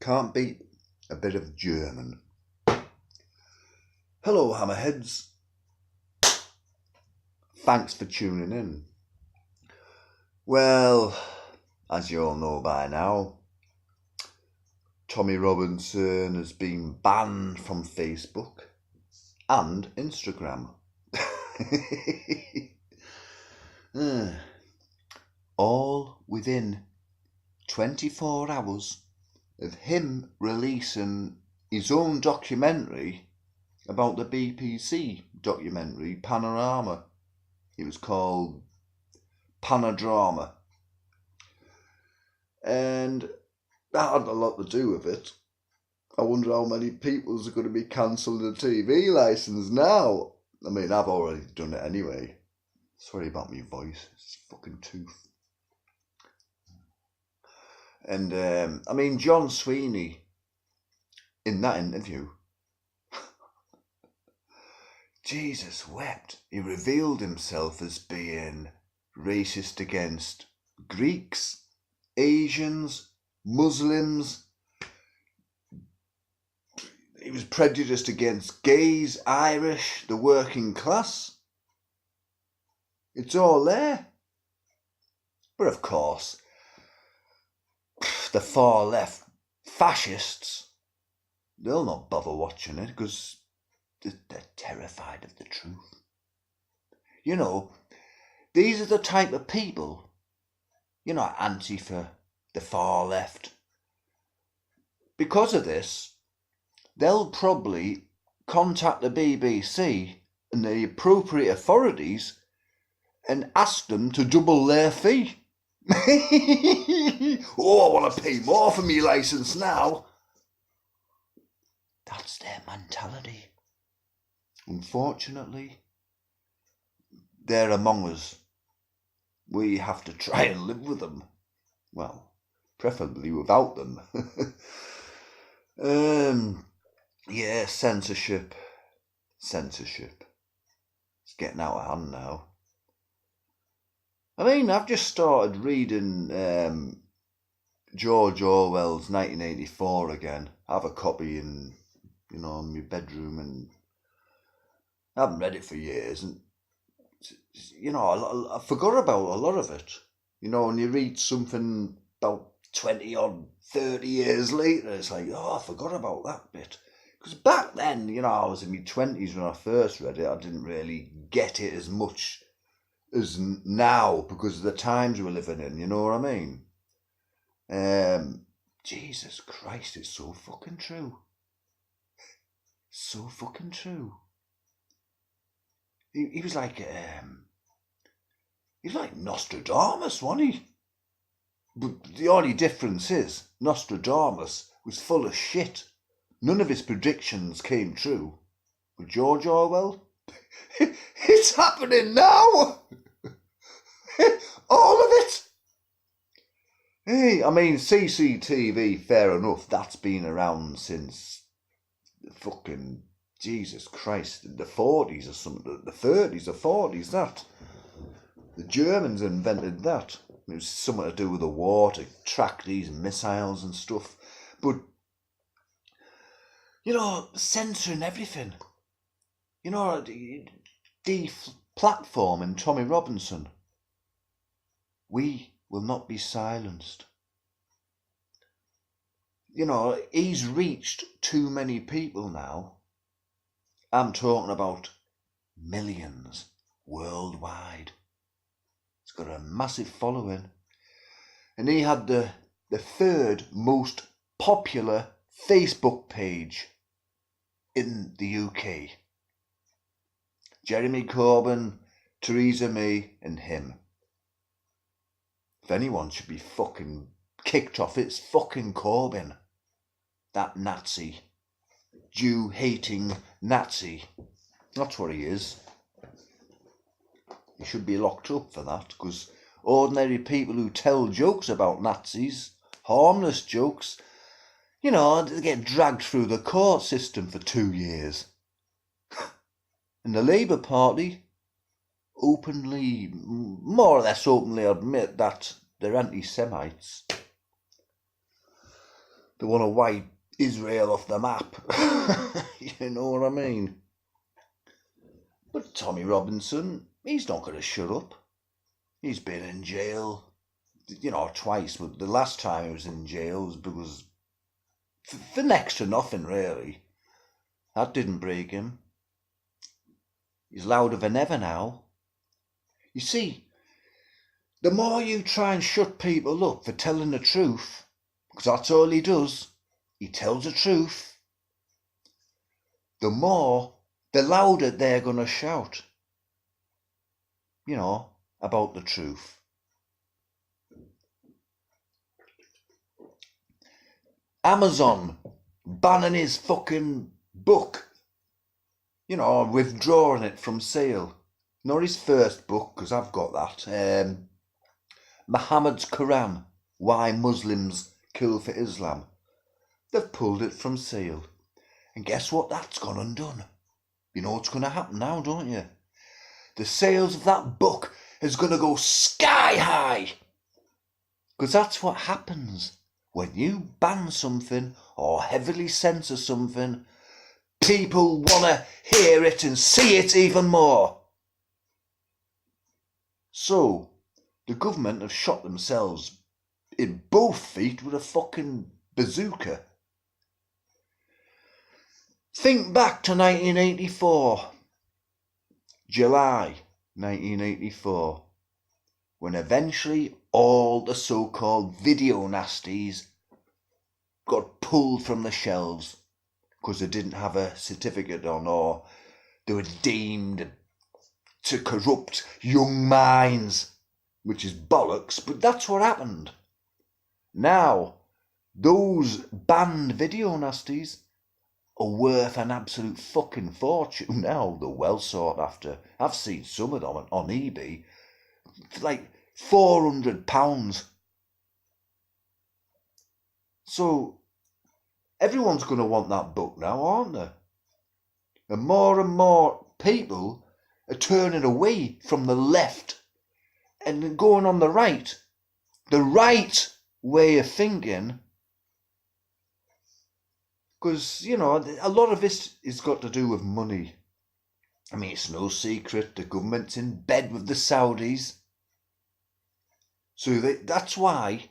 can't beat a bit of German. Hello, hammerheads. Thanks for tuning in. Well, as you all know by now, Tommy Robinson has been banned from Facebook and Instagram. All within 24 hours of him releasing his own documentary about the BBC documentary Panorama. It was called Panodrama. And that had a lot to do with it. I wonder how many people are going to be cancelling the TV licence now. I mean, I've already done it anyway. Sorry about my voice. It's a fucking tooth. And, I mean, John Sweeney, in that interview, Jesus wept. He revealed himself as being racist against Greeks, Asians, Muslims. He was prejudiced against gays, Irish, the working class. It's all there. But of course, the far left fascists, they'll not bother watching it because they're terrified of the truth. You know, these are the type of people, you know, Antifa, the far left. Because of this, they'll probably contact the BBC and the appropriate authorities and ask them to double their fee. Oh, I want to pay more for me licence now. That's their mentality. Unfortunately, they're among us. We have to try and live with them. Well, preferably without them. Yeah, censorship. It's getting out of hand now. I mean, I've just started reading George Orwell's 1984 again. I have a copy in my bedroom, and I haven't read it for years. And I forgot about a lot of it. You know, when you read something about 20 or 30 years later, it's like, oh, I forgot about that bit. Because back then, I was in my 20s when I first read it. I didn't really get it as much as now because of the times we're living in, you know what I mean? Jesus Christ, it's so fucking true. So fucking true. He was like Nostradamus, wasn't he? But the only difference is Nostradamus was full of shit. None of his predictions came true. But George Orwell, it's happening now. All of it. Hey, I mean, CCTV, fair enough. That's been around since fucking Jesus Christ, the 40s or something, the 30s or 40s, that. The Germans invented that. It was something to do with the war, to track these missiles and stuff. But, censoring everything. Deplatforming Tommy Robinson. We will not be silenced. He's reached too many people now. I'm talking about millions worldwide. He's got a massive following. And he had the third most popular Facebook page in the UK. Jeremy Corbyn, Theresa May and him. If anyone should be fucking kicked off, it's fucking Corbyn. That Nazi. Jew-hating Nazi. That's what he is. He should be locked up for that, because ordinary people who tell jokes about Nazis, harmless jokes, they get dragged through the court system for 2 years. And the Labour Party more or less openly admit that they're anti-Semites. They want to wipe Israel off the map. You know what I mean? But Tommy Robinson, he's not going to shut up. He's been in jail, twice, but the last time he was in jail was because for next to nothing, really. That didn't break him. He's louder than ever now. You see, the more you try and shut people up for telling the truth, because that's all he does, he tells the truth, the louder they're going to shout, about the truth. Amazon banning his fucking book, withdrawing it from sale. Not his first book, because I've got that. Muhammad's Quran, Why Muslims Kill for Islam. They've pulled it from sale. And guess what? That's gone undone. You know what's going to happen now, don't you? The sales of that book is going to go sky high. Because that's what happens. When you ban something or heavily censor something, people want to hear it and see it even more. So, the government have shot themselves in both feet with a fucking bazooka. Think back to 1984, July 1984, when eventually all the so-called video nasties got pulled from the shelves because they didn't have a certificate on, or they were deemed to corrupt young minds, which is bollocks, but that's what happened. Now, those banned video nasties are worth an absolute fucking fortune now. They're well sought after. I've seen some of them on eBay for like £400. So everyone's going to want that book now, aren't they? And more people are turning away from the left and going on the right way of thinking. Because, a lot of this has got to do with money. I mean, it's no secret the government's in bed with the Saudis. So that's why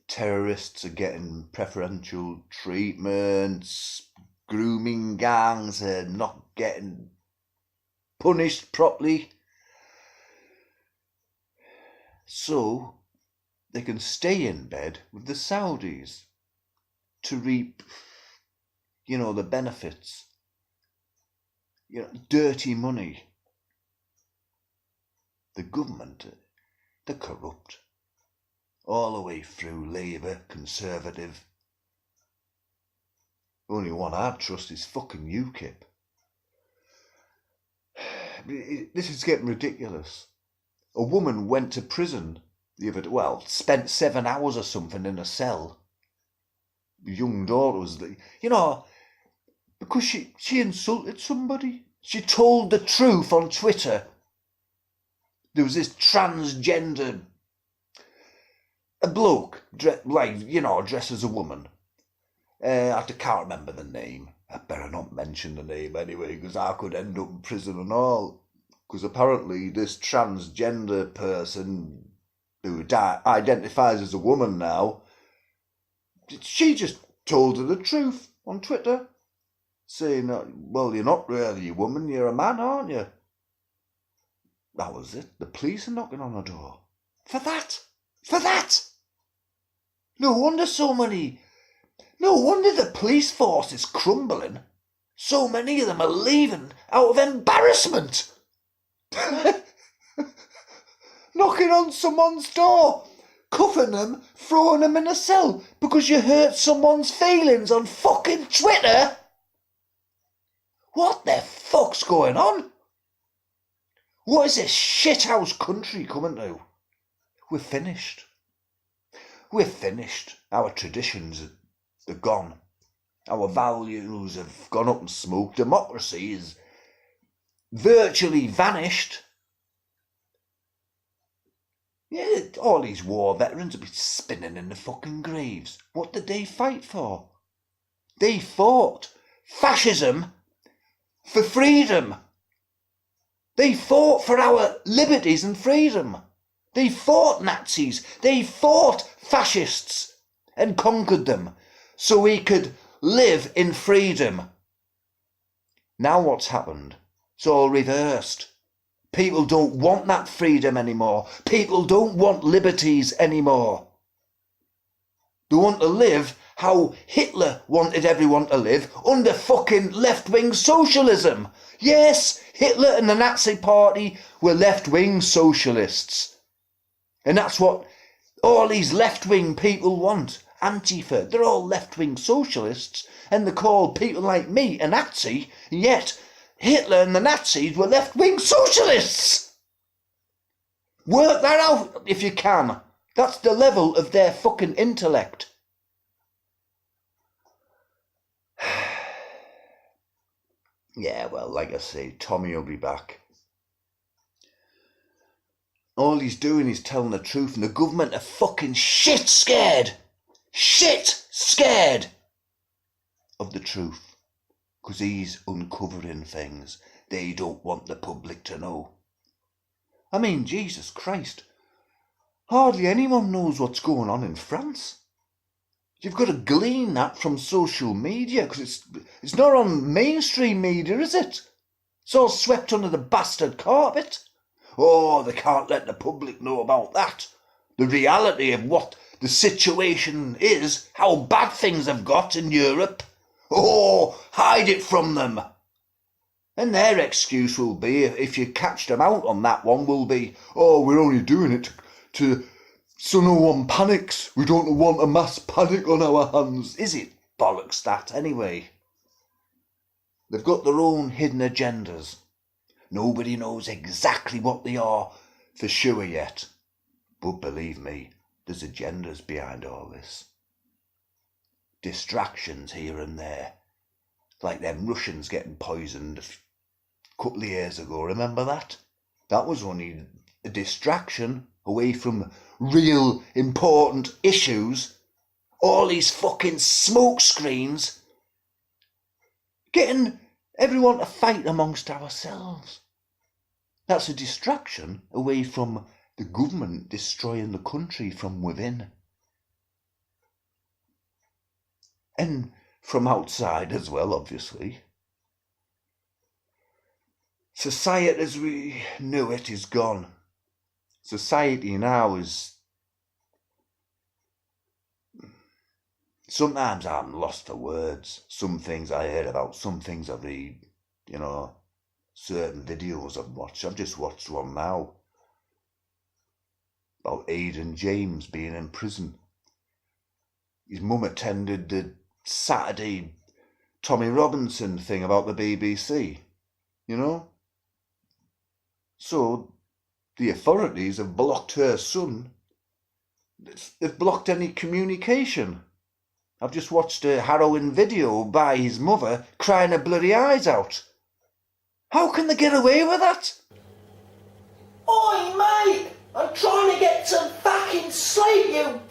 terrorists are getting preferential treatments, grooming gangs are not getting punished properly. So they can stay in bed with the Saudis to reap, the benefits. Dirty money. The government, they're corrupt. All the way through, Labour, Conservative. Only one I'd trust is fucking UKIP. This is getting ridiculous. A woman went to prison spent 7 hours or something in a cell. The young daughter was, because she insulted somebody. She told the truth on Twitter. There was this transgender, a bloke, dressed as a woman. I can't remember the name. I better not mention the name anyway, because I could end up in prison and all. Because apparently this transgender person who identifies as a woman now, she just told her the truth on Twitter, saying, well, you're not really a woman, you're a man, aren't you? That was it. The police are knocking on the door. For that! No wonder the police force is crumbling. So many of them are leaving out of embarrassment. Knocking on someone's door, cuffing them, throwing them in a cell because you hurt someone's feelings on fucking Twitter. What the fuck's going on? What is this shithouse country coming to? We're finished. Our traditions are gone. Our values have gone up in smoke. Democracy is virtually vanished. Yeah, all these war veterans will be spinning in the fucking graves. What did they fight for? They fought fascism for freedom. They fought for our liberties and freedom. They fought Nazis. They fought fascists and conquered them so we could live in freedom. Now what's happened? It's all reversed. People don't want that freedom anymore. People don't want liberties anymore. They want to live how Hitler wanted everyone to live, under fucking left-wing socialism. Yes, Hitler and the Nazi Party were left-wing socialists. And that's what all these left-wing people want. Antifa, they're all left-wing socialists, and they call people like me a Nazi, yet Hitler and the Nazis were left-wing socialists. Work that out if you can. That's the level of their fucking intellect. Yeah, well, like I say, Tommy will be back. All he's doing is telling the truth, and the government are fucking shit scared of the truth, because he's uncovering things they don't want the public to know. I mean, Jesus Christ, hardly anyone knows what's going on in France. You've got to glean that from social media, because it's not on mainstream media, is it? It's all swept under the bastard carpet. Oh, they can't let the public know about that. The reality of what the situation is, how bad things have got in Europe. Oh, hide it from them. And their excuse will be, if you catch them out on that one, will be, oh, we're only doing it so no one panics. We don't want a mass panic on our hands. Is it bollocks that anyway? They've got their own hidden agendas. Nobody knows exactly what they are for sure yet. But believe me, there's agendas behind all this. Distractions here and there. Like them Russians getting poisoned a couple of years ago, remember that? That was only a distraction away from real important issues. All these fucking smoke screens getting everyone to fight amongst ourselves. That's a distraction away from the government destroying the country from within. And from outside as well, obviously. Society as we knew it is gone. Society now is... Sometimes I'm lost for words. Some things I heard about, some things I read, certain videos I've watched. I've just watched one now about Aidan James being in prison. His mum attended the Saturday Tommy Robinson thing about the BBC, So the authorities have blocked her son. They've blocked any communication. I've just watched a harrowing video by his mother crying her bloody eyes out. How can they get away with that? Oi, mate! I'm trying to get some fucking sleep, you